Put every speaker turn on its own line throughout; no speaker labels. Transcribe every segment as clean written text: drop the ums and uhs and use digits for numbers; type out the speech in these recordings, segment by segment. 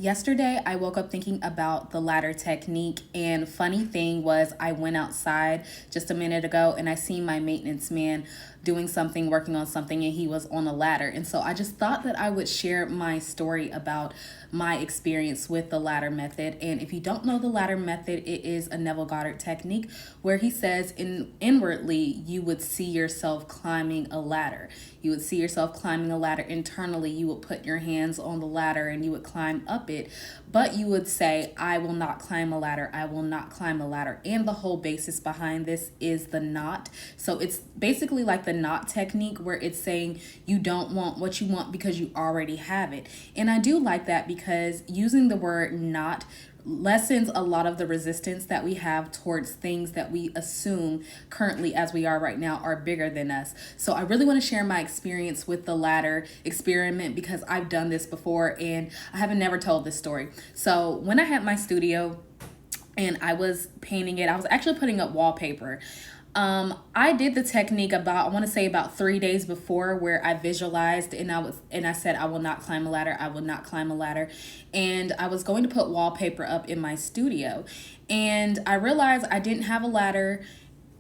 Yesterday, I woke up thinking about the ladder technique, and funny thing was I went outside just a minute ago and I seen my maintenance man doing something, working on something, and he was on a ladder. And so I just thought that I would share my story about my experience with the ladder method. And if you don't know the ladder method, it is a Neville Goddard technique where he says inwardly you would see yourself climbing a ladder. You would see yourself climbing a ladder internally. You would put your hands on the ladder and you would climb up it. But you would say, I will not climb a ladder. I will not climb a ladder. And the whole basis behind this is the not. So it's basically like the not technique where it's saying you don't want what you want because you already have it. And I do like that because using the word not lessens a lot of the resistance that we have towards things that we assume currently as we are right now are bigger than us. So I really want to share my experience with the ladder experiment because I've done this before and I haven't never told this story. So when I had my studio and I was painting it, I was actually putting up wallpaper. I did the technique I want to say about 3 days before, where I visualized and I said, I will not climb a ladder. I will not climb a ladder. And I was going to put wallpaper up in my studio. And I realized I didn't have a ladder.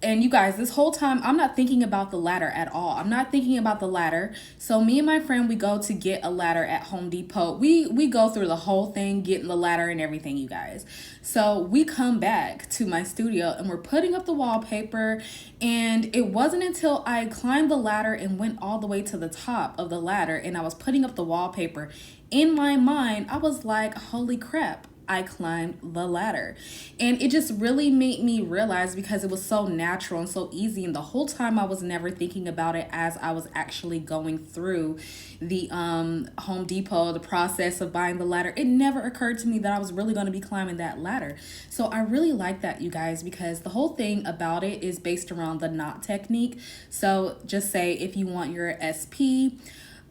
And you guys, this whole time, I'm not thinking about the ladder at all. I'm not thinking about the ladder. So me and my friend, we go to get a ladder at Home Depot. We go through the whole thing, getting the ladder and everything, you guys. So we come back to my studio and we're putting up the wallpaper. And it wasn't until I climbed the ladder and went all the way to the top of the ladder and I was putting up the wallpaper. In my mind, I was like, holy crap. I climbed the ladder. And it just really made me realize, because it was so natural and so easy, and the whole time I was never thinking about it as I was actually going through the Home Depot, the process of buying the ladder. It never occurred to me that I was really going to be climbing that ladder. So I really like that, you guys, because the whole thing about it is based around the knot technique. So just say if you want your SP,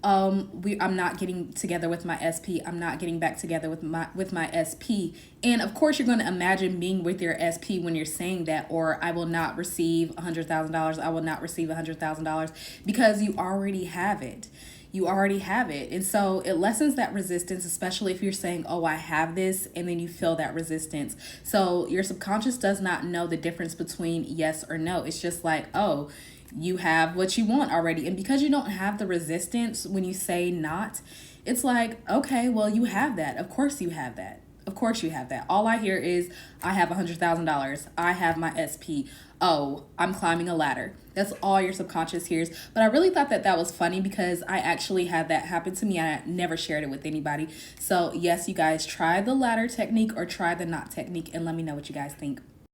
I'm not getting together with my SP. I'm not getting back together with my SP. And of course, you're going to imagine being with your SP when you're saying that, or I will not receive $100,000. I will not receive $100,000, because you already have it. You already have it. And so it lessens that resistance, especially if you're saying, oh, I have this, and then you feel that resistance. So your subconscious does not know the difference between yes or no. It's just like, oh, you have what you want already. And because you don't have the resistance when you say not, it's like, okay, well, you have that. Of course you have that. Of course you have that. All I hear is, I have $100,000. I have my SP. Oh, I'm climbing a ladder. That's all your subconscious hears. But I really thought that that was funny because I actually had that happen to me. I never shared it with anybody. So yes, you guys, try the ladder technique or try the knot technique and let me know what you guys think.